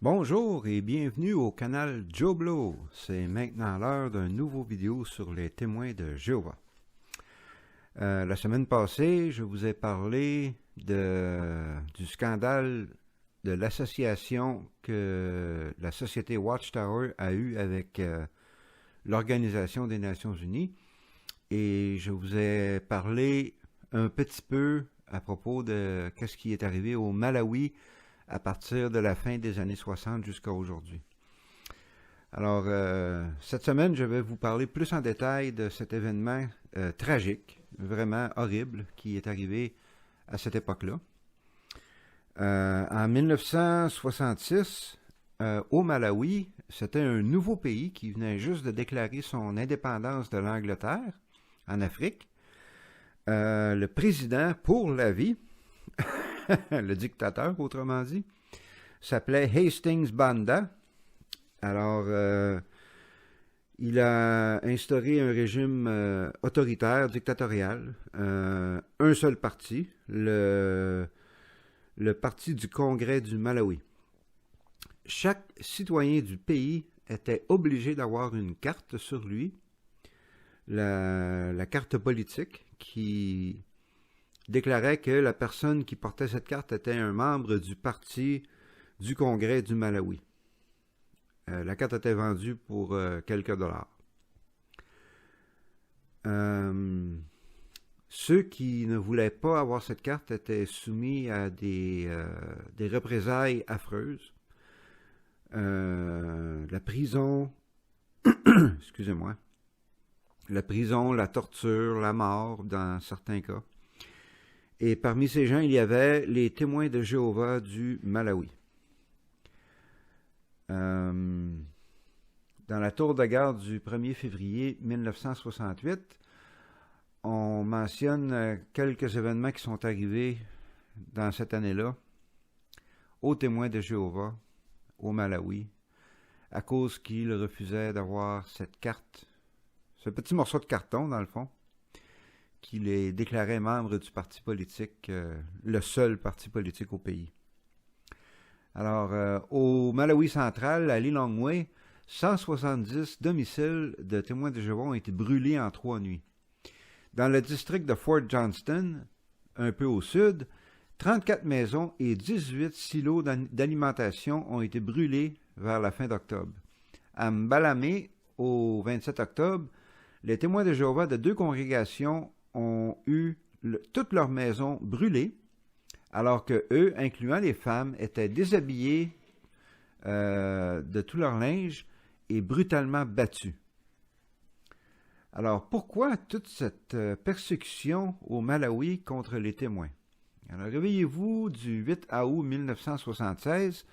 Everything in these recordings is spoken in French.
Bonjour et bienvenue au canal Joe Blow. C'est maintenant l'heure d'un nouveau vidéo sur les témoins de Jéhovah. La semaine passée, je vous ai parlé du scandale de l'association que la société Watchtower a eu avec l'Organisation des Nations Unies. Et je vous ai parlé un petit peu à propos de ce qui est arrivé au Malawi à partir de la fin des années 60 jusqu'à aujourd'hui. Alors, cette semaine, je vais vous parler plus en détail de cet événement tragique, vraiment horrible, qui est arrivé à cette époque-là. En 1966, au Malawi, c'était un nouveau pays qui venait juste de déclarer son indépendance de l'Angleterre en Afrique. Le président pour la vie, le dictateur, autrement dit, s'appelait Hastings Banda. Alors, il a instauré un régime autoritaire, dictatorial, un seul parti, le parti du Congrès du Malawi. Chaque citoyen du pays était obligé d'avoir une carte sur lui, la carte politique, qui déclarait que la personne qui portait cette carte était un membre du parti du Congrès du Malawi. La carte était vendue pour quelques dollars. Ceux qui ne voulaient pas avoir cette carte étaient soumis à des représailles affreuses. La prison, excusez-moi, la prison, la torture, la mort dans certains cas. Et parmi ces gens, il y avait les témoins de Jéhovah du Malawi. Dans la tour de garde du 1er février 1968, on mentionne quelques événements qui sont arrivés dans cette année-là aux témoins de Jéhovah au Malawi, à cause qu'ils refusaient d'avoir cette carte, ce petit morceau de carton dans le fond, qui les déclarait membres du parti politique, le seul parti politique au pays. Alors, au Malawi central, à Lilongwe, 170 domiciles de témoins de Jéhovah ont été brûlés en 3 nuits. Dans le district de Fort Johnston, un peu au sud, 34 maisons et 18 silos d'alimentation ont été brûlés vers la fin d'octobre. À Mbalame, au 27 octobre, les témoins de Jéhovah de 2 congrégations ont eu toutes leurs maisons brûlées, alors que eux, incluant les femmes, étaient déshabillés de tout leur linge et brutalement battus. Alors, pourquoi toute cette persécution au Malawi contre les témoins? Alors, réveillez-vous du 8 août 1976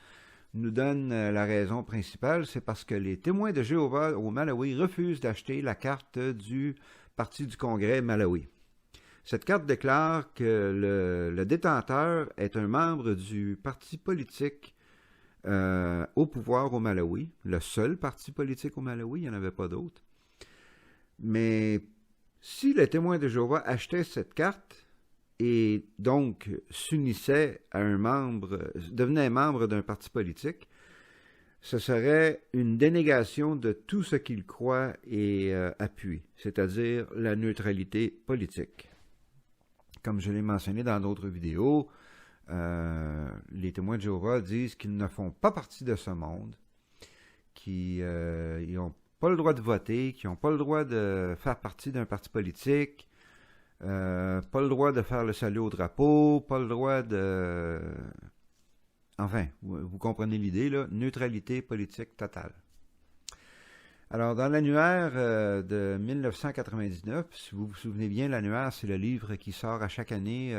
nous donne la raison principale, c'est parce que les témoins de Jéhovah au Malawi refusent d'acheter la carte du Parti du Congrès Malawi. Cette carte déclare que le détenteur est un membre du parti politique au pouvoir au Malawi, le seul parti politique au Malawi, il n'y en avait pas d'autre. Mais si les témoins de Jéhovah achetaient cette carte et donc s'unissaient à un membre, devenaient membres d'un parti politique, ce serait une dénégation de tout ce qu'ils croient et appuient, c'est-à-dire la neutralité politique. Comme je l'ai mentionné dans d'autres vidéos, les témoins de Jéhovah disent qu'ils ne font pas partie de ce monde, qu'ils n'ont pas le droit de voter, qu'ils n'ont pas le droit de faire partie d'un parti politique, pas le droit de faire le salut au drapeau, pas le droit de... Enfin, vous comprenez l'idée, là, neutralité politique totale. Alors, dans l'annuaire de 1999, si vous vous souvenez bien, l'annuaire, c'est le livre qui sort à chaque année,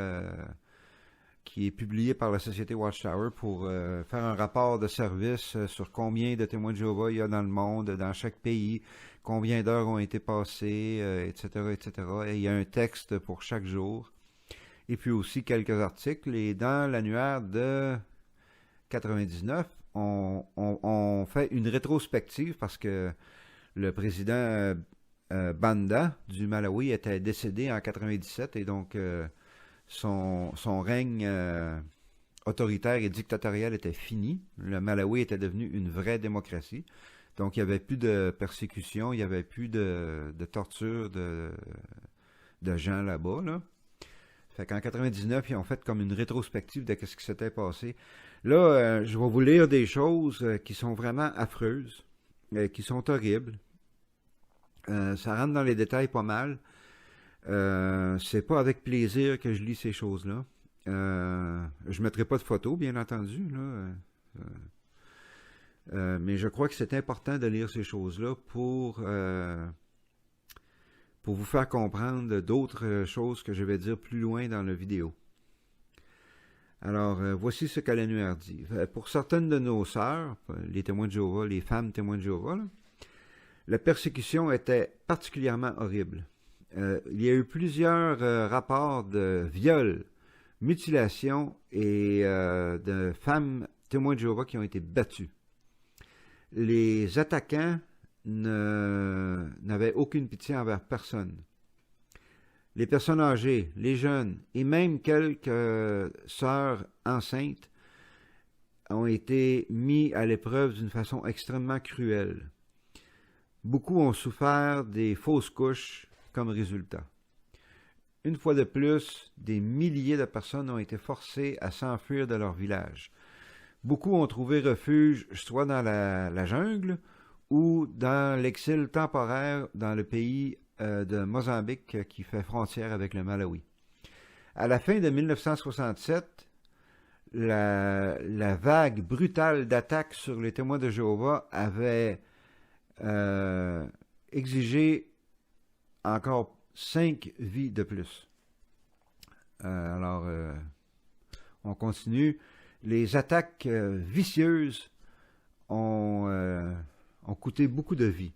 qui est publié par la société Watchtower pour faire un rapport de service sur combien de témoins de Jéhovah il y a dans le monde, dans chaque pays, combien d'heures ont été passées, etc., etc. Et il y a un texte pour chaque jour. Et puis aussi quelques articles. Et dans l'annuaire de 99, on fait une rétrospective parce que le président Banda du Malawi était décédé en 97 et donc son règne autoritaire et dictatorial était fini. Le Malawi était devenu une vraie démocratie. Donc, il n'y avait plus de persécution, il n'y avait plus de torture de gens là-bas. Là. Fait qu'en 99, ils ont fait comme une rétrospective de ce qui s'était passé. Là, je vais vous lire des choses qui sont vraiment affreuses, qui sont horribles. Ça rentre dans les détails pas mal. C'est pas avec plaisir que je lis ces choses-là. Je mettrai pas de photos, bien entendu, là. Mais je crois que c'est important de lire ces choses-là pour vous faire comprendre d'autres choses que je vais dire plus loin dans la vidéo. Alors, voici ce qu'Annuaire dit. Pour certaines de nos sœurs, les témoins de Jéhovah, les femmes témoins de Jéhovah, là, la persécution était particulièrement horrible. Il y a eu plusieurs rapports de viols, mutilations et de femmes témoins de Jéhovah qui ont été battues. Les attaquants n'avaient aucune pitié envers personne. Les personnes âgées, les jeunes et même quelques sœurs enceintes ont été mis à l'épreuve d'une façon extrêmement cruelle. Beaucoup ont souffert des fausses couches comme résultat. Une fois de plus, des milliers de personnes ont été forcées à s'enfuir de leur village. Beaucoup ont trouvé refuge soit dans la jungle ou dans l'exil temporaire dans le pays de Mozambique qui fait frontière avec le Malawi. À la fin de 1967, la vague brutale d'attaques sur les témoins de Jéhovah avait exigé encore 5 vies de plus. Alors, on continue. Les attaques vicieuses ont coûté beaucoup de vies.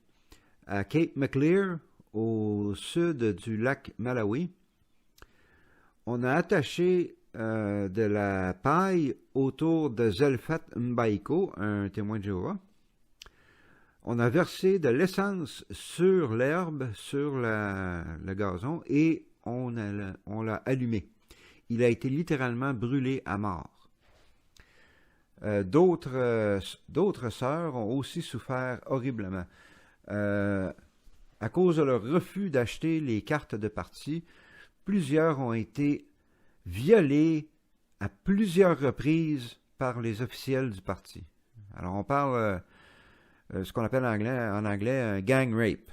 À Cape Maclear, au sud du lac Malawi, on a attaché de la paille autour de Zelfat Mbaiko, un témoin de Jéhovah. On a versé de l'essence sur l'herbe, sur le gazon, et on l'a allumé. Il a été littéralement brûlé à mort. D'autres sœurs ont aussi souffert horriblement. À cause de leur refus d'acheter les cartes de parti, plusieurs ont été violées à plusieurs reprises par les officiels du parti. Alors on parle ce qu'on appelle en anglais un gang rape,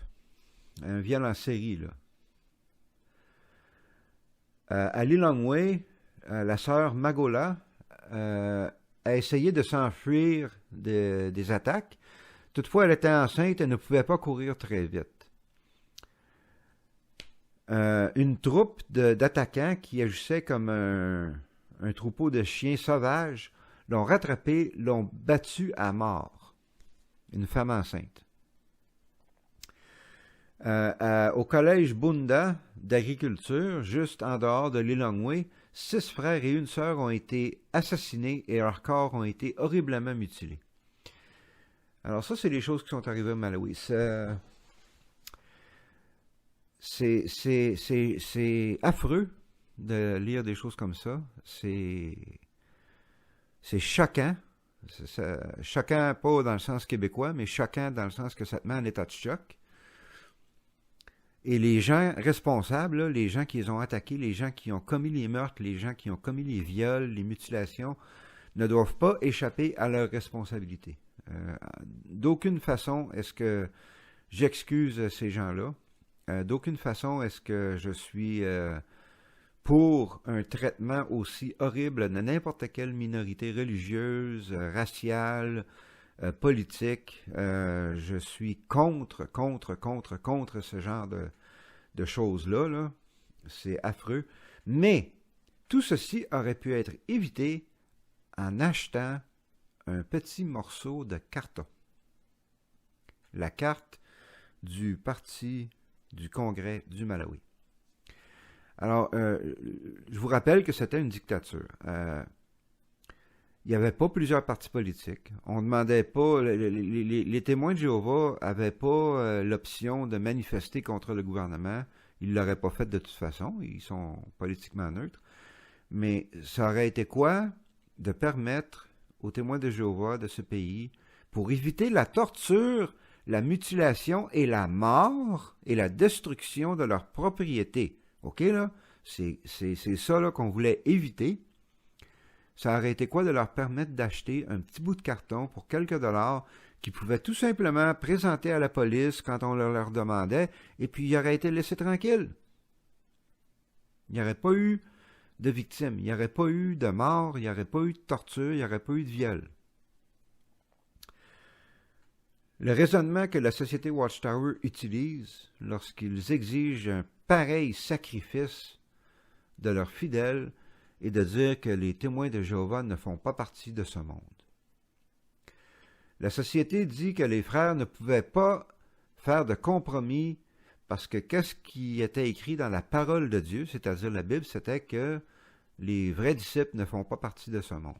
un viol en série. Là. À Lilongwe, la sœur Magola a essayé de s'enfuir des attaques. Toutefois, elle était enceinte et ne pouvait pas courir très vite. Une troupe d'attaquants qui agissaient comme un troupeau de chiens sauvages l'ont rattrapée, l'ont battue à mort. Une femme enceinte. Au collège Bunda d'agriculture, juste en dehors de Lilongwe, 6 frères et une sœur ont été assassinés et leurs corps ont été horriblement mutilés. Alors ça, c'est les choses qui sont arrivées au Malawi. C'est affreux de lire des choses comme ça. C'est choquant. Choquant pas dans le sens québécois, mais choquant dans le sens que ça te met en état de choc. Et les gens responsables, là, les gens qui les ont attaqués, les gens qui ont commis les meurtres, les gens qui ont commis les viols, les mutilations, ne doivent pas échapper à leurs responsabilités. D'aucune façon est-ce que j'excuse ces gens-là. D'aucune façon est-ce que je suis pour un traitement aussi horrible de n'importe quelle minorité religieuse, raciale, politique. Je suis contre ce genre de choses-là. Là. C'est affreux. Mais tout ceci aurait pu être évité en achetant un petit morceau de carton. La carte du parti du Congrès du Malawi. Alors, je vous rappelle que c'était une dictature. Il n'y avait pas plusieurs partis politiques. On demandait pas... Les témoins de Jéhovah n'avaient pas l'option de manifester contre le gouvernement. Ils ne l'auraient pas fait de toute façon. Ils sont politiquement neutres. Mais ça aurait été quoi? de permettre aux témoins de Jéhovah de ce pays, pour éviter la torture, la mutilation et la mort et la destruction de leur propriété. OK, là? C'est ça là, qu'on voulait éviter. Ça aurait été quoi de leur permettre d'acheter un petit bout de carton pour quelques dollars qu'ils pouvaient tout simplement présenter à la police quand on leur demandait, et puis ils auraient été laissés tranquilles. Il n'y aurait pas eu de victimes, il n'y aurait pas eu de mort, il n'y aurait pas eu de torture, il n'y aurait pas eu de viol. Le raisonnement que la société Watchtower utilise lorsqu'ils exigent un pareil sacrifice de leurs fidèles est de dire que les témoins de Jéhovah ne font pas partie de ce monde. La société dit que les frères ne pouvaient pas faire de compromis parce que qu'est-ce qui était écrit dans la parole de Dieu, c'est-à-dire la Bible, c'était que les vrais disciples ne font pas partie de ce monde.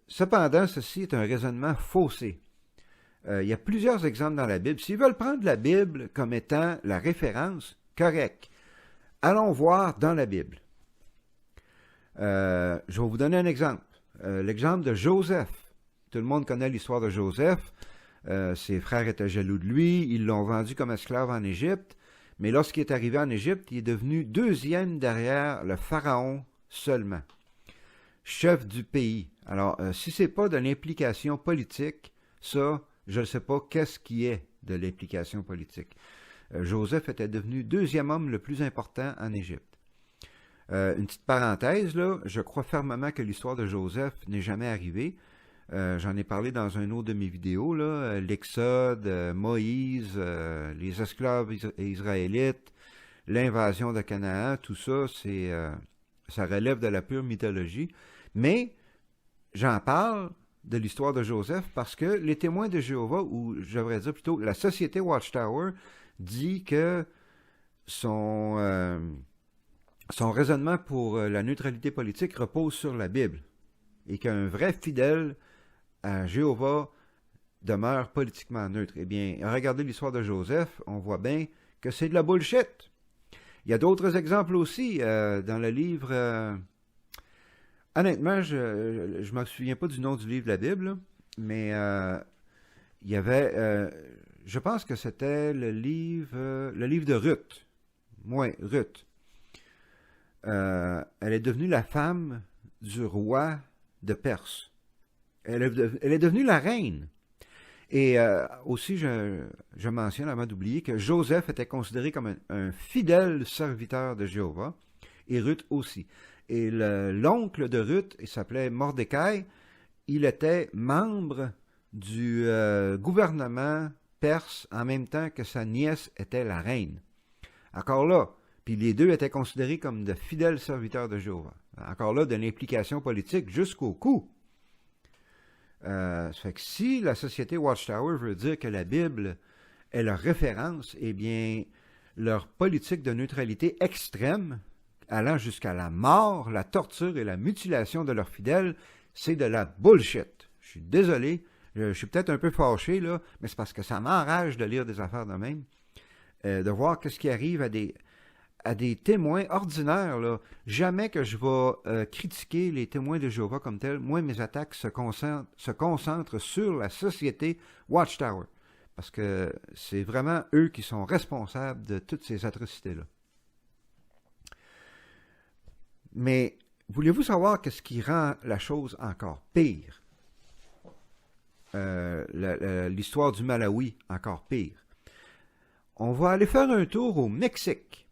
Cependant, ceci est un raisonnement faussé. Il y a plusieurs exemples dans la Bible. S'ils veulent prendre la Bible comme étant la référence, correct. Allons voir dans la Bible. Je vais vous donner un exemple. L'exemple de Joseph. Tout le monde connaît l'histoire de Joseph. Ses frères étaient jaloux de lui. Ils l'ont vendu comme esclave en Égypte. Mais lorsqu'il est arrivé en Égypte, il est devenu deuxième derrière le pharaon seulement. Chef du pays. Alors, si ce n'est pas de l'implication politique, ça, je ne sais pas qu'est-ce qui est de l'implication politique. Joseph était devenu deuxième homme le plus important en Égypte. Une petite parenthèse, là, je crois fermement que l'histoire de Joseph n'est jamais arrivée. J'en ai parlé dans un autre de mes vidéos, là, l'Exode, Moïse, les esclaves israélites, l'invasion de Canaan, tout ça, ça relève de la pure mythologie. Mais j'en parle de l'histoire de Joseph parce que les témoins de Jéhovah, ou je devrais dire plutôt la société Watchtower, dit que son raisonnement pour la neutralité politique repose sur la Bible et qu'un vrai fidèle à Jéhovah demeure politiquement neutre. Eh bien, regardez l'histoire de Joseph, on voit bien que c'est de la bullshit. Il y a d'autres exemples aussi dans le livre... honnêtement, je ne me souviens pas du nom du livre de la Bible, là, mais il y avait... je pense que c'était le livre de Ruth. Oui, Ruth. Elle est devenue la femme du roi de Perse. Elle est devenue la reine. Et aussi, je mentionne, avant d'oublier, que Joseph était considéré comme un fidèle serviteur de Jéhovah, et Ruth aussi. Et l'oncle de Ruth, il s'appelait Mordecai, il était membre du gouvernement perse en même temps que sa nièce était la reine. Encore là, puis les deux étaient considérés comme de fidèles serviteurs de Jéhovah. Encore là, de l'implication politique jusqu'au cou. Ça fait que si la société Watchtower veut dire que la Bible est leur référence, eh bien, leur politique de neutralité extrême, allant jusqu'à la mort, la torture et la mutilation de leurs fidèles, c'est de la bullshit. Je suis désolé, je suis peut-être un peu fâché, là, mais c'est parce que ça m'enrage de lire des affaires de même, de voir ce qui arrive à des témoins ordinaires, là. Jamais que je vais critiquer les témoins de Jéhovah comme tels. Moi, mes attaques se concentrent sur la société Watchtower. Parce que c'est vraiment eux qui sont responsables de toutes ces atrocités-là. Mais voulez-vous savoir qu'est-ce qui rend la chose encore pire? L'histoire du Malawi, encore pire. On va aller faire un tour au Mexique.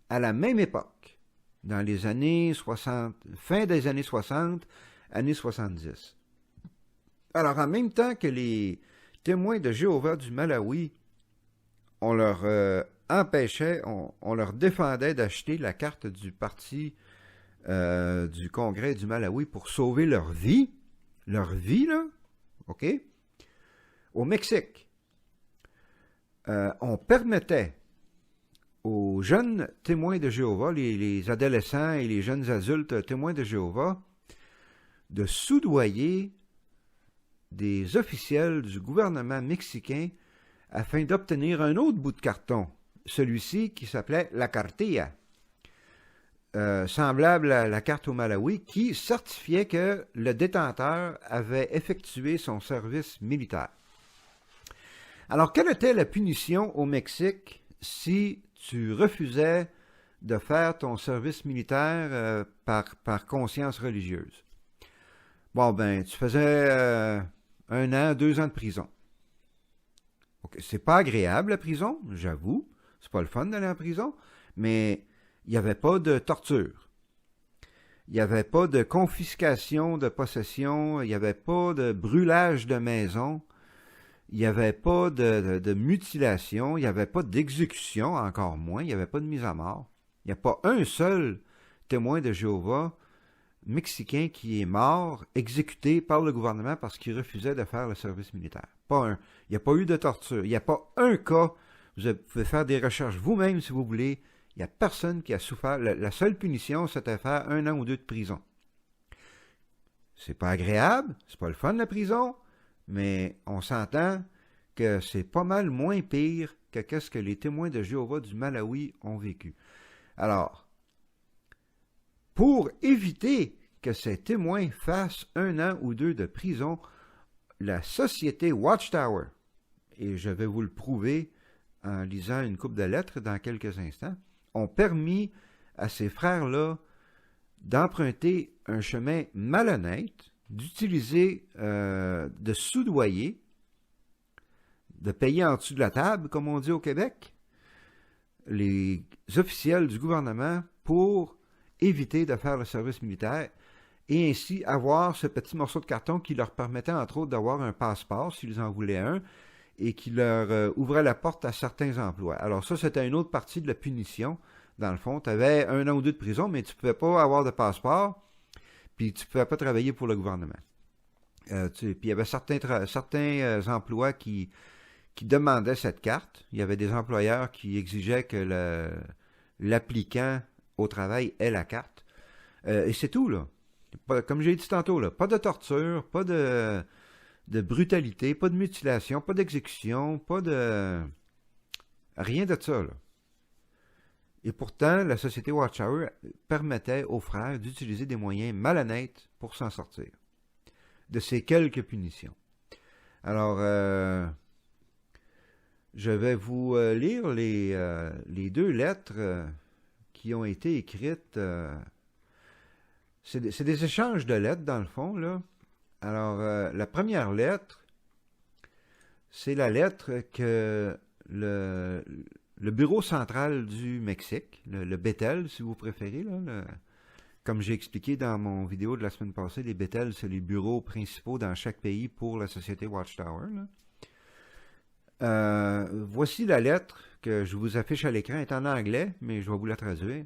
À la même époque, dans les années 60, fin des années 60, années 70. Alors, en même temps que les témoins de Jéhovah du Malawi, on leur empêchait, on leur défendait d'acheter la carte du parti du Congrès du Malawi pour sauver leur vie, là, OK? Au Mexique, on permettait aux jeunes témoins de Jéhovah, les adolescents et les jeunes adultes témoins de Jéhovah, de soudoyer des officiels du gouvernement mexicain afin d'obtenir un autre bout de carton, celui-ci qui s'appelait la cartilla. semblable à la carte au Malawi, qui certifiait que le détenteur avait effectué son service militaire. Alors, quelle était la punition au Mexique si tu refusais de faire ton service militaire par conscience religieuse? Bon, ben, tu faisais 1 an, 2 ans de prison. Okay, c'est pas agréable la prison, j'avoue. C'est pas le fun d'aller en prison, mais il n'y avait pas de torture. Il n'y avait pas de confiscation de possession, il n'y avait pas de brûlage de maison, il n'y avait pas de mutilation, il n'y avait pas d'exécution, encore moins, il n'y avait pas de mise à mort. Il n'y a pas un seul témoin de Jéhovah mexicain qui est mort, exécuté par le gouvernement parce qu'il refusait de faire le service militaire. Pas un. Il n'y a pas eu de torture. Il n'y a pas un cas. Vous pouvez faire des recherches vous-même si vous voulez. Il n'y a personne qui a souffert. La seule punition, c'était faire 1 an ou 2 de prison. C'est pas agréable, c'est pas le fun la prison, mais on s'entend que c'est pas mal moins pire que qu'est-ce que les témoins de Jéhovah du Malawi ont vécu. Alors, pour éviter que ces témoins fassent 1 an ou 2 de prison, la société Watchtower, et je vais vous le prouver en lisant une couple de lettres dans quelques instants, ont permis à ces frères-là d'emprunter un chemin malhonnête, d'utiliser, de soudoyer, de payer en dessous de la table, comme on dit au Québec, les officiels du gouvernement pour éviter de faire le service militaire et ainsi avoir ce petit morceau de carton qui leur permettait entre autres d'avoir un passeport s'ils en voulaient un et qui leur ouvrait la porte à certains emplois. Alors ça, c'était une autre partie de la punition. Dans le fond, tu avais 1 an ou 2 de prison, mais tu ne pouvais pas avoir de passeport, puis tu ne pouvais pas travailler pour le gouvernement. Puis il y avait certains emplois qui demandaient cette carte. Il y avait des employeurs qui exigeaient que l'applicant au travail ait la carte. Et c'est tout, là. Comme j'ai dit tantôt, là, pas de torture, pas de brutalité, pas de mutilation, pas d'exécution, pas de... rien de ça, là. Et pourtant, la société Watchtower permettait aux frères d'utiliser des moyens malhonnêtes pour s'en sortir de ces quelques punitions. Alors, je vais vous lire les 2 lettres qui ont été écrites. C'est des échanges de lettres, dans le fond, là. Alors, la première lettre, c'est la lettre que le bureau central du Mexique, le Betel, si vous préférez, là, comme j'ai expliqué dans mon vidéo de la semaine passée, les Betel, c'est les bureaux principaux dans chaque pays pour la société Watchtower, là. Voici la lettre que je vous affiche à l'écran. Elle est en anglais, mais je vais vous la traduire.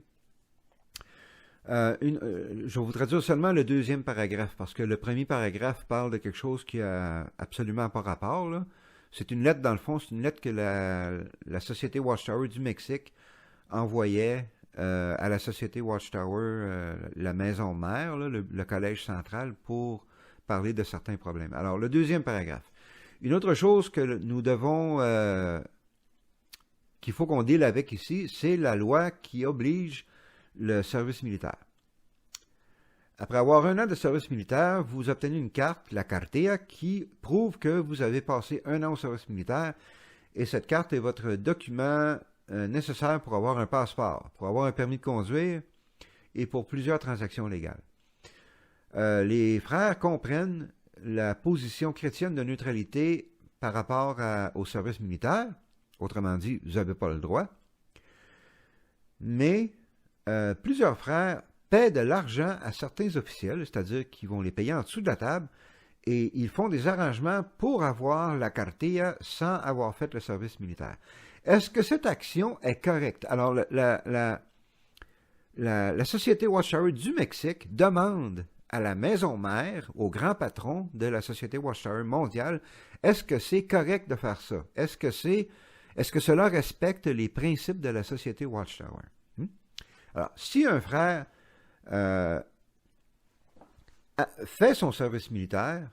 Je vais vous traduire seulement le 2e paragraphe, parce que le premier paragraphe parle de quelque chose qui a absolument pas rapport, là. C'est une lettre, dans le fond, c'est une lettre que la société Watchtower du Mexique envoyait à la société Watchtower, la maison mère, là, le collège central, pour parler de certains problèmes. Alors, le 2e paragraphe. Une autre chose que nous devons, qu'il faut qu'on deal avec ici, c'est la loi qui oblige le service militaire. Après avoir 1 an de service militaire, vous obtenez une carte, la cartilla, qui prouve que vous avez passé 1 an au service militaire, et cette carte est votre document nécessaire pour avoir un passeport, pour avoir un permis de conduire et pour plusieurs transactions légales. Les frères comprennent la position chrétienne de neutralité par rapport au service militaire. Autrement dit, vous n'avez pas le droit. Mais plusieurs frères paient de l'argent à certains officiels, c'est-à-dire qu'ils vont les payer en dessous de la table, et ils font des arrangements pour avoir la cartilla sans avoir fait le service militaire. Est-ce que cette action est correcte? Alors, la société Watchtower du Mexique demande à la maison mère, au grand patron de la société Watchtower mondiale, est-ce que c'est correct de faire ça? Est-ce que cela respecte les principes de la société Watchtower? Alors, si un frère fait son service militaire,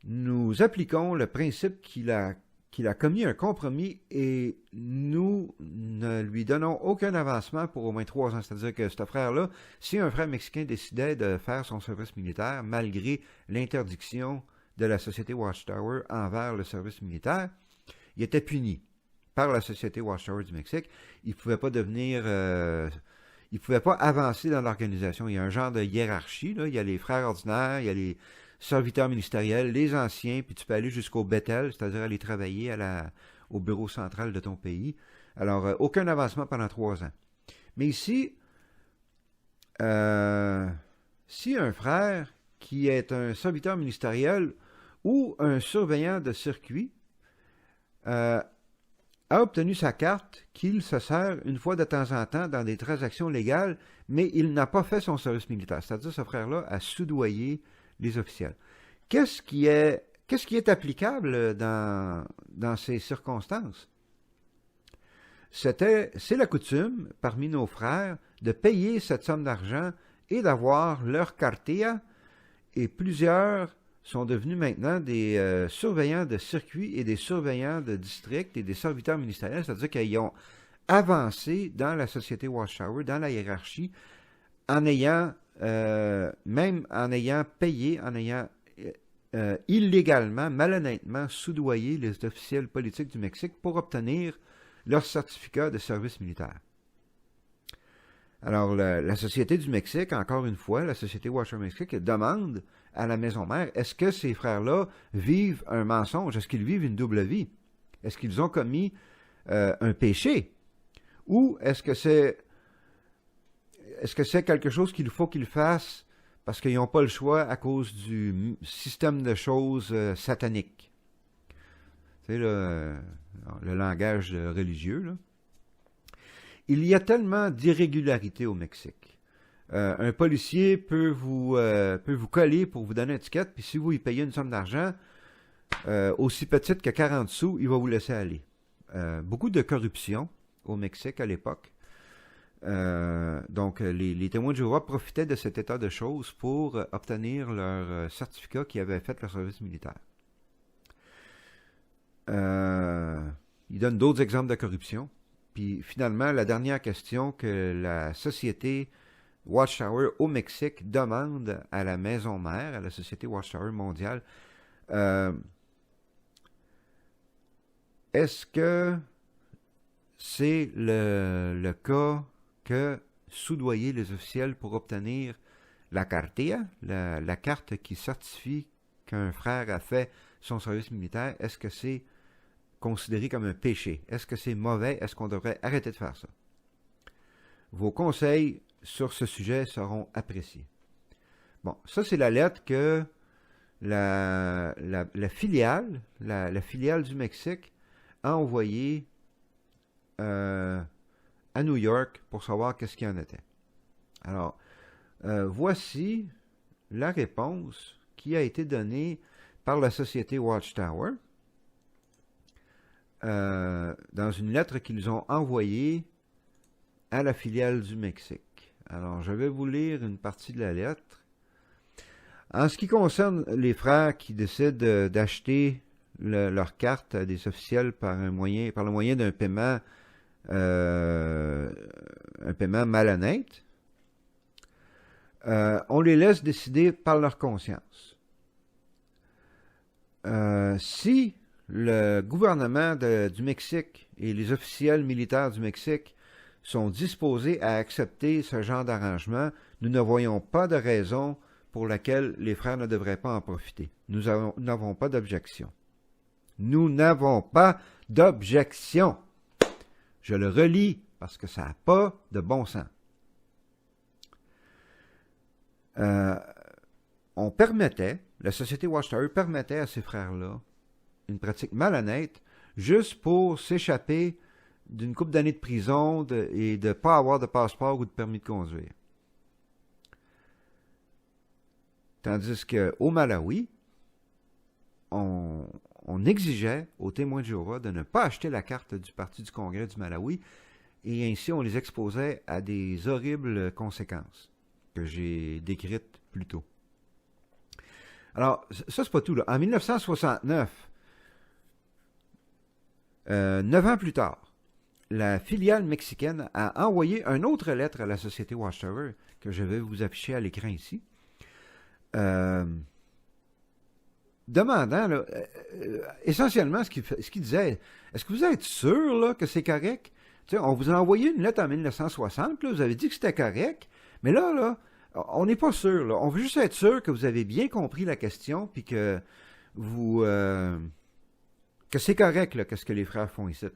nous appliquons le principe qu'il a qu'il a commis un compromis et nous ne lui donnons aucun avancement pour au moins 3 ans. C'est-à-dire que ce frère-là, si un frère mexicain décidait de faire son service militaire, malgré l'interdiction de la société Watchtower envers le service militaire, il était puni par la société Watchtower du Mexique. Il ne pouvait pas devenir... il ne pouvait pas avancer dans l'organisation. Il y a un genre de hiérarchie, là. Il y a les frères ordinaires, il y a les serviteurs ministériels, les anciens, puis tu peux aller jusqu'au Bethel, c'est-à-dire aller travailler au bureau central de ton pays. Alors, aucun avancement pendant 3 ans. Mais ici, si un frère qui est un serviteur ministériel ou un surveillant de circuit a obtenu sa carte qu'il se sert une fois de temps en temps dans des transactions légales, mais il n'a pas fait son service militaire. C'est-à-dire ce frère-là a soudoyé les officiels. Qu'est-ce qui est applicable dans ces circonstances? C'est la coutume, parmi nos frères, de payer cette somme d'argent et d'avoir leur cartilla, et plusieurs sont devenus maintenant des surveillants de circuit et des surveillants de district et des serviteurs ministériels, c'est-à-dire qu'ils ont avancé dans la société Watchtower, dans la hiérarchie, même en ayant payé, en ayant illégalement, malhonnêtement soudoyé les officiels politiques du Mexique pour obtenir leur certificat de service militaire. Alors, la Société du Mexique, encore une fois, la Société Watchtower Mexique demande à la maison mère, est-ce que ces frères-là vivent un mensonge? Est-ce qu'ils vivent une double vie? Est-ce qu'ils ont commis un péché? Ou est-ce que c'est quelque chose qu'il faut qu'ils fassent parce qu'ils n'ont pas le choix à cause du système de choses satanique? C'est le langage religieux, là. Il y a tellement d'irrégularités au Mexique. Un policier peut vous coller pour vous donner une étiquette, puis si vous lui payez une somme d'argent, aussi petite que 40 sous, il va vous laisser aller. Beaucoup de corruption au Mexique à l'époque. Donc, les témoins de Jéhovah profitaient de cet état de choses pour obtenir leur certificat qui avait fait leur service militaire. Il donne d'autres exemples de corruption. Puis finalement, la dernière question que la société Watchtower au Mexique demande à la maison mère, à la société Watchtower mondiale, est-ce que c'est le cas que soudoyer les officiels pour obtenir la cartilla, la carte qui certifie qu'un frère a fait son service militaire, est-ce que c'est considéré comme un péché? Est-ce que c'est mauvais? Est-ce qu'on devrait arrêter de faire ça? Vos conseils sur ce sujet seront appréciés. Bon, ça c'est la lettre que la filiale du Mexique a envoyée à New York pour savoir qu'est-ce qu'il en était. Alors, voici la réponse qui a été donnée par la société Watchtower dans une lettre qu'ils ont envoyée à la filiale du Mexique. Alors, je vais vous lire une partie de la lettre. En ce qui concerne les frères qui décident d'acheter leur carte à des officiels par le moyen d'un paiement malhonnête, on les laisse décider par leur conscience. Si le gouvernement du Mexique et les officiels militaires du Mexique sont disposés à accepter ce genre d'arrangement, nous ne voyons pas de raison pour laquelle les frères ne devraient pas en profiter. Nous n'avons pas d'objection. Nous n'avons pas d'objection. Je le relis parce que ça n'a pas de bon sens. La société Watchtower permettait à ces frères-là une pratique malhonnête juste pour s'échapper d'une couple d'années de prison et de ne pas avoir de passeport ou de permis de conduire. Tandis qu'au Malawi, on exigeait aux témoins de Jéhovah de ne pas acheter la carte du Parti du Congrès du Malawi et ainsi on les exposait à des horribles conséquences que j'ai décrites plus tôt. Alors, ça c'est pas tout, là. En 1969, 9 ans plus tard, la filiale mexicaine a envoyé une autre lettre à la société Watchtower, que je vais vous afficher à l'écran ici, demandant, là, essentiellement, ce qu'il disait, est-ce que vous êtes sûr là, que c'est correct? Tu sais, on vous a envoyé une lettre en 1960, là, vous avez dit que c'était correct, mais là, on n'est pas sûr. Là. On veut juste être sûr que vous avez bien compris la question, puis que vous... que c'est correct, là, qu'est-ce que les frères font ici. Là.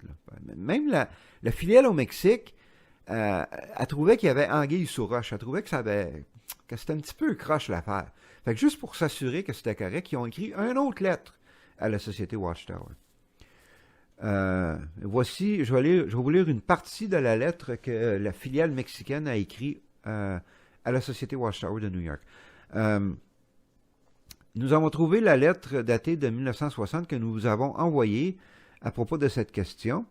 Même la filiale au Mexique, elle trouvait qu'il y avait anguille sous roche. Elle trouvait que c'était un petit peu croche l'affaire. Fait que juste pour s'assurer que c'était correct, ils ont écrit une autre lettre à la société Watchtower. Voici, je vais vous lire une partie de la lettre que la filiale mexicaine a écrite à la société Watchtower de New York. Nous avons trouvé la lettre datée de 1960 que nous vous avons envoyée à propos de cette question.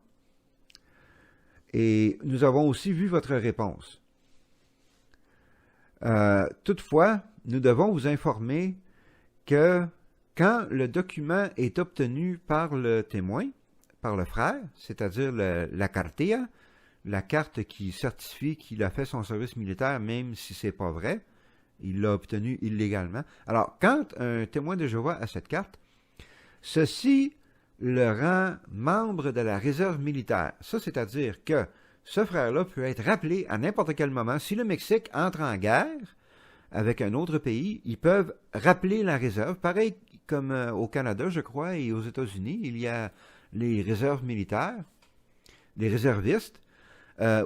Et nous avons aussi vu votre réponse. Toutefois, nous devons vous informer que quand le document est obtenu par le témoin, par le frère, c'est-à-dire la cartilla, la carte qui certifie qu'il a fait son service militaire, même si c'est pas vrai, il l'a obtenu illégalement. Alors, quand un témoin de Jéhovah a cette carte, ceci le rend membre de la réserve militaire. Ça, c'est-à-dire que ce frère-là peut être rappelé à n'importe quel moment. Si le Mexique entre en guerre avec un autre pays, ils peuvent rappeler la réserve. Pareil comme au Canada, je crois, et aux États-Unis, il y a les réserves militaires, les réservistes,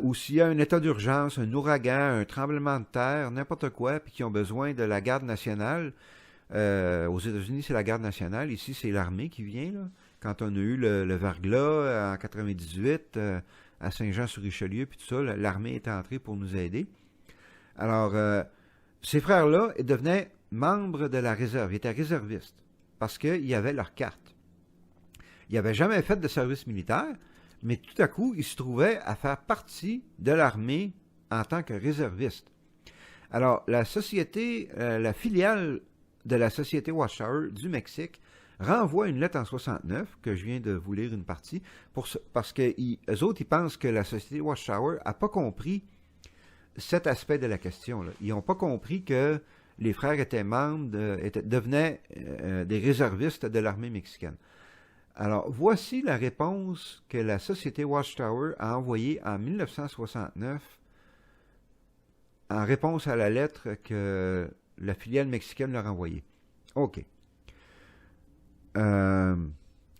ou s'il y a un état d'urgence, un ouragan, un tremblement de terre, n'importe quoi, puis qui ont besoin de la garde nationale. Aux États-Unis, c'est la garde nationale. Ici, c'est l'armée qui vient. Là. Quand on a eu le verglas en 98 à Saint-Jean-sur-Richelieu, puis tout ça, l'armée est entrée pour nous aider. Alors, ces frères-là devenaient membres de la réserve. Ils étaient réservistes parce qu'ils avaient leur carte. Ils n'avaient jamais fait de service militaire, mais tout à coup, ils se trouvaient à faire partie de l'armée en tant que réservistes. Alors, la société, la filiale de la société Watchtower du Mexique renvoie une lettre en 69, que je viens de vous lire une partie, parce qu'eux autres, ils pensent que la société Watchtower n'a pas compris cet aspect de la question. Là. Ils n'ont pas compris que les frères étaient membres, devenaient des réservistes de l'armée mexicaine. Alors, voici la réponse que la société Watchtower a envoyée en 1969 en réponse à la lettre que la filiale mexicaine leur a envoyée. OK.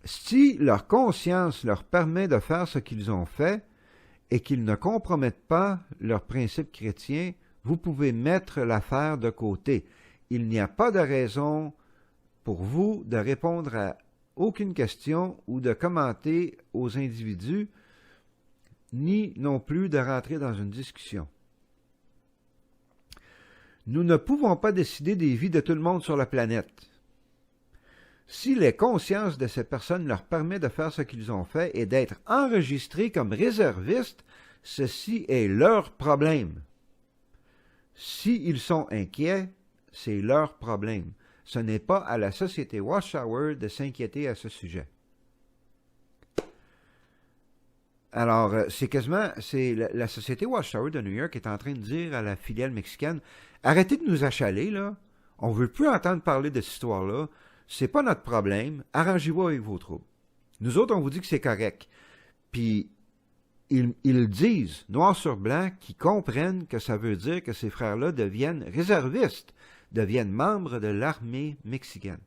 Si leur conscience leur permet de faire ce qu'ils ont fait et qu'ils ne compromettent pas leurs principes chrétiens, vous pouvez mettre l'affaire de côté. Il n'y a pas de raison pour vous de répondre à aucune question ou de commenter aux individus, ni non plus de rentrer dans une discussion. Nous ne pouvons pas décider des vies de tout le monde sur la planète. Si les consciences de ces personnes leur permettent de faire ce qu'ils ont fait et d'être enregistrés comme réservistes, ceci est leur problème. S'ils sont inquiets, c'est leur problème. Ce n'est pas à la société Watchtower de s'inquiéter à ce sujet. Alors, c'est la société Watchtower de New York est en train de dire à la filiale mexicaine, arrêtez de nous achaler, là. On ne veut plus entendre parler de cette histoire-là. C'est pas notre problème. Arrangez-vous avec vos troubles. Nous autres, on vous dit que c'est correct. Puis, ils disent, noir sur blanc, qu'ils comprennent que ça veut dire que ces frères-là deviennent réservistes, deviennent membres de l'armée mexicaine.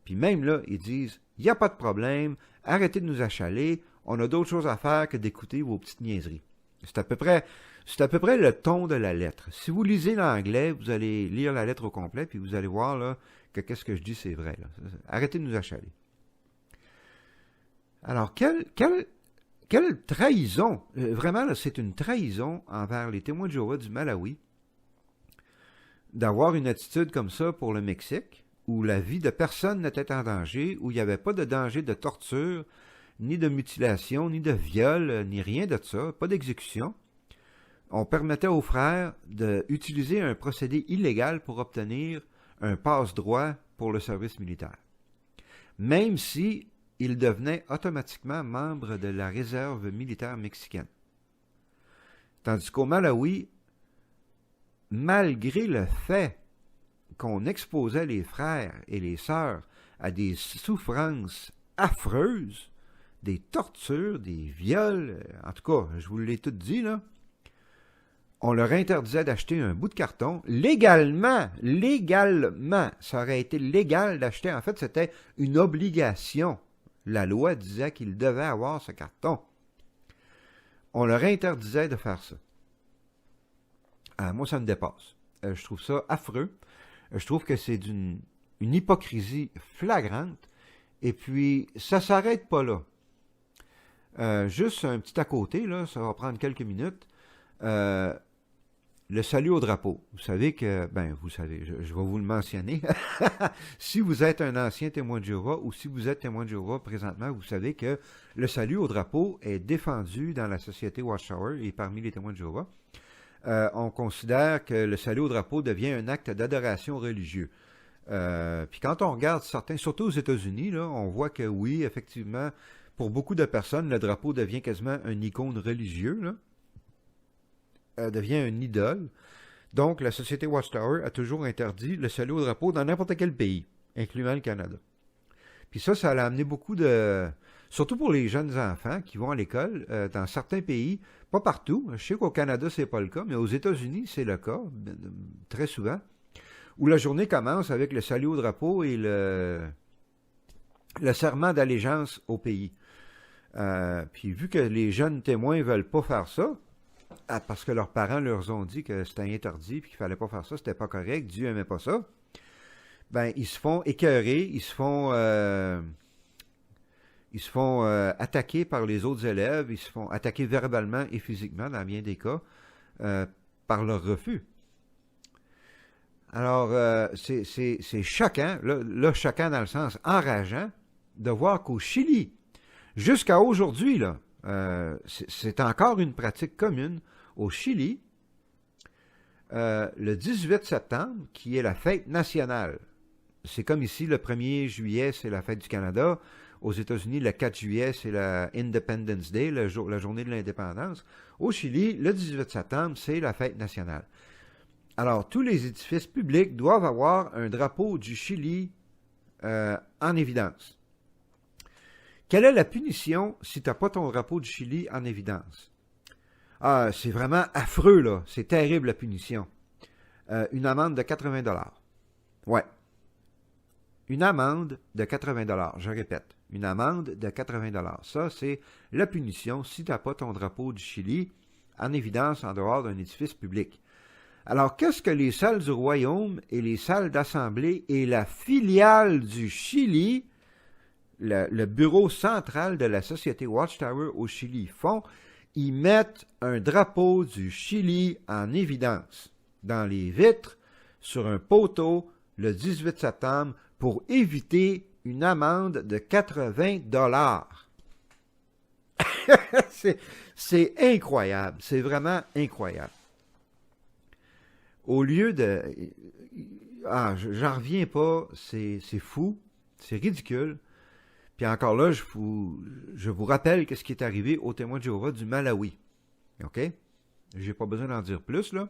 Puis même là, ils disent, il n'y a pas de problème, arrêtez de nous achaler, on a d'autres choses à faire que d'écouter vos petites niaiseries. C'est à peu près le ton de la lettre. Si vous lisez l'anglais, vous allez lire la lettre au complet, puis vous allez voir là, que qu'est-ce que je dis, c'est vrai. Là. Arrêtez de nous achaler. Alors, quelle trahison! Vraiment, là, c'est une trahison envers les témoins de Jéhovah du Malawi d'avoir une attitude comme ça pour le Mexique, où la vie de personne n'était en danger, où il n'y avait pas de danger de torture, ni de mutilation, ni de viol, ni rien de ça, pas d'exécution. On permettait aux frères d'utiliser un procédé illégal pour obtenir un passe-droit pour le service militaire. Même si il devenait automatiquement membre de la réserve militaire mexicaine. Tandis qu'au Malawi, malgré le fait qu'on exposait les frères et les sœurs à des souffrances affreuses, des tortures, des viols, en tout cas, je vous l'ai tout dit, là, on leur interdisait d'acheter un bout de carton légalement, ça aurait été légal d'acheter, en fait, c'était une obligation. La loi disait qu'ils devaient avoir ce carton. On leur interdisait de faire ça. Moi, ça me dépasse. Je trouve ça affreux. Je trouve que c'est une hypocrisie flagrante. Et puis, ça s'arrête pas là. Juste un petit à côté, là, ça va prendre quelques minutes. Le salut au drapeau. Vous savez que, vous savez, je vais vous le mentionner. Si vous êtes un ancien témoin de Jéhovah ou si vous êtes témoin de Jéhovah présentement, vous savez que le salut au drapeau est défendu dans la société Watchtower et parmi les témoins de Jéhovah. On considère que le salut au drapeau devient un acte d'adoration religieux. Puis quand on regarde certains, surtout aux États-Unis, là, on voit que oui, effectivement, pour beaucoup de personnes, le drapeau devient quasiment un icône religieux, là. Devient une idole. Donc, la société Watchtower a toujours interdit le salut au drapeau dans n'importe quel pays, incluant le Canada. Puis ça a amené beaucoup de... Surtout pour les jeunes enfants qui vont à l'école, dans certains pays, pas partout, je sais qu'au Canada, c'est pas le cas, mais aux États-Unis, c'est le cas, très souvent, où la journée commence avec le salut au drapeau et le serment d'allégeance au pays. Puis vu que les jeunes témoins veulent pas faire ça, parce que leurs parents leur ont dit que c'était interdit et qu'il fallait pas faire ça, c'était pas correct, Dieu aimait pas ça, ils se font écœurer, ils se font attaquer par les autres élèves, ils se font attaquer verbalement et physiquement, dans bien des cas, par leur refus. Alors, c'est choquant, là, choquant dans le sens enrageant, de voir qu'au Chili, jusqu'à aujourd'hui, là, c'est encore une pratique commune au Chili, le 18 septembre, qui est la fête nationale. C'est comme ici, le 1er juillet, c'est la fête du Canada. Aux États-Unis, le 4 juillet, c'est la Independence Day, la journée de l'indépendance. Au Chili, le 18 septembre, c'est la fête nationale. Alors, tous les édifices publics doivent avoir un drapeau du Chili en évidence. Quelle est la punition si tu n'as pas ton drapeau du Chili en évidence? Ah, c'est vraiment affreux, là. C'est terrible, la punition. Une amende de 80 $. Ouais. Une amende de 80 $. Je répète, une amende de 80 $. Ça, c'est la punition si tu n'as pas ton drapeau du Chili en évidence en dehors d'un édifice public. Alors, qu'est-ce que les salles du royaume et les salles d'assemblée et la filiale du Chili, le bureau central de la société Watchtower au Chili font? Ils mettent un drapeau du Chili en évidence dans les vitres sur un poteau le 18 septembre pour éviter une amende de 80 $. C'est incroyable, c'est vraiment incroyable. Au lieu de... j'en reviens pas, c'est fou, c'est ridicule. Puis encore là, je vous rappelle ce qui est arrivé aux témoins de Jéhovah du Malawi. OK? J'ai pas besoin d'en dire plus, là.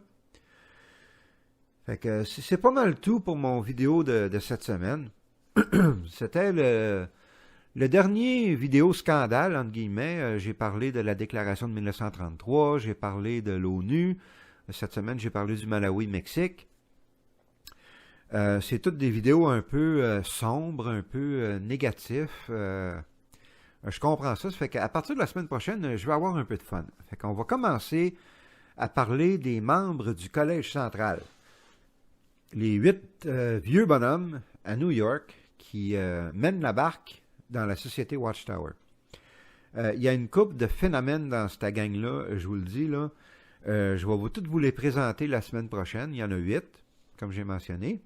Fait que c'est pas mal tout pour mon vidéo de cette semaine. C'était le dernier vidéo scandale, entre guillemets. J'ai parlé de la déclaration de 1933, j'ai parlé de l'ONU. Cette semaine, j'ai parlé du Malawi-Mexique. C'est toutes des vidéos un peu sombres, un peu négatives. Je comprends ça. Ça fait qu'à partir de la semaine prochaine, je vais avoir un peu de fun. Fait qu'on va commencer à parler des membres du Collège central. Les 8 vieux bonhommes à New York qui mènent la barque dans la société Watchtower. Il y a une couple de phénomènes dans cette gang-là, je vous le dis, là. Je vais toutes vous les présenter la semaine prochaine. Il y en a 8, comme j'ai mentionné.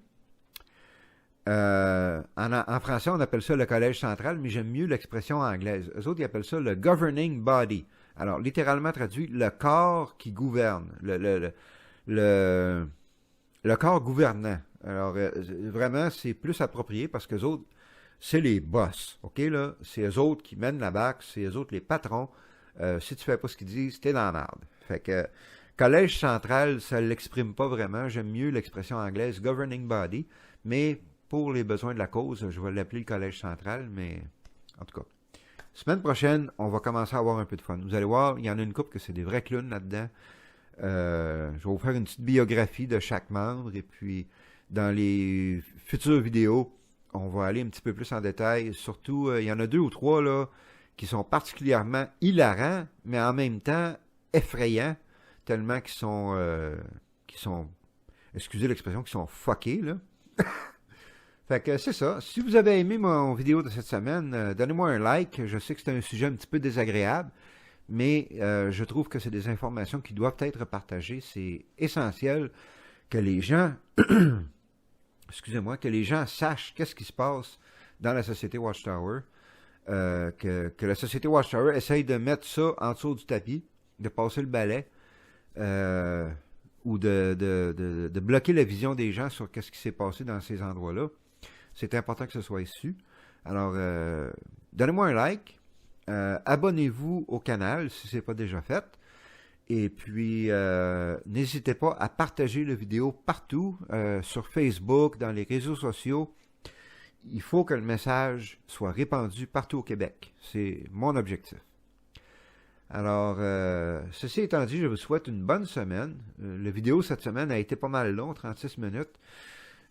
En français, on appelle ça le collège central, mais j'aime mieux l'expression anglaise. Eux autres, ils appellent ça le governing body. Alors, littéralement traduit, le corps qui gouverne, le corps gouvernant. Alors, vraiment, c'est plus approprié parce que eux autres, c'est les boss, OK, là? C'est eux autres qui mènent la barque, c'est eux autres les patrons. Si tu fais pas ce qu'ils disent, t'es dans la merde. Fait que collège central, ça l'exprime pas vraiment. J'aime mieux l'expression anglaise governing body, mais pour les besoins de la cause, je vais l'appeler le collège central, mais en tout cas. Semaine prochaine, on va commencer à avoir un peu de fun. Vous allez voir, il y en a une couple que c'est des vrais clowns là-dedans. Je vais vous faire une petite biographie de chaque membre et puis dans les futures vidéos, on va aller un petit peu plus en détail. Surtout, il y en a 2 ou 3 là qui sont particulièrement hilarants, mais en même temps effrayants, tellement qu'ils sont, excusez l'expression, qu'ils sont fuckés là. Fait que c'est ça. Si vous avez aimé mon vidéo de cette semaine, donnez-moi un like. Je sais que c'est un sujet un petit peu désagréable, mais je trouve que c'est des informations qui doivent être partagées. C'est essentiel que les gens, excusez-moi, que les gens sachent qu'est-ce qui se passe dans la société Watchtower, que la société Watchtower essaye de mettre ça en dessous du tapis, de passer le balai, ou de bloquer la vision des gens sur qu'est-ce qui s'est passé dans ces endroits-là. C'est important que ce soit su. Alors, donnez-moi un like, abonnez-vous au canal si ce n'est pas déjà fait. Et puis, n'hésitez pas à partager la vidéo partout, sur Facebook, dans les réseaux sociaux. Il faut que le message soit répandu partout au Québec. C'est mon objectif. Alors, ceci étant dit, je vous souhaite une bonne semaine. La vidéo cette semaine a été pas mal long, 36 minutes.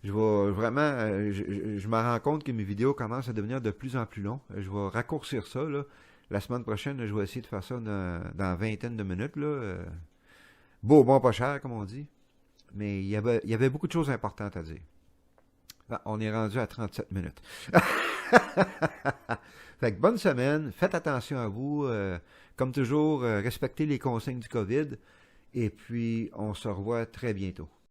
Je vais vraiment, je me rends compte que mes vidéos commencent à devenir de plus en plus longues. Je vais raccourcir ça, là. La semaine prochaine, là, je vais essayer de faire ça dans vingtaine de minutes, là. Beau, bon, pas cher, comme on dit. Mais il y avait beaucoup de choses importantes à dire. Bon, on est rendu à 37 minutes. Fait que bonne semaine, faites attention à vous. Comme toujours, respectez les consignes du COVID. Et puis, on se revoit très bientôt.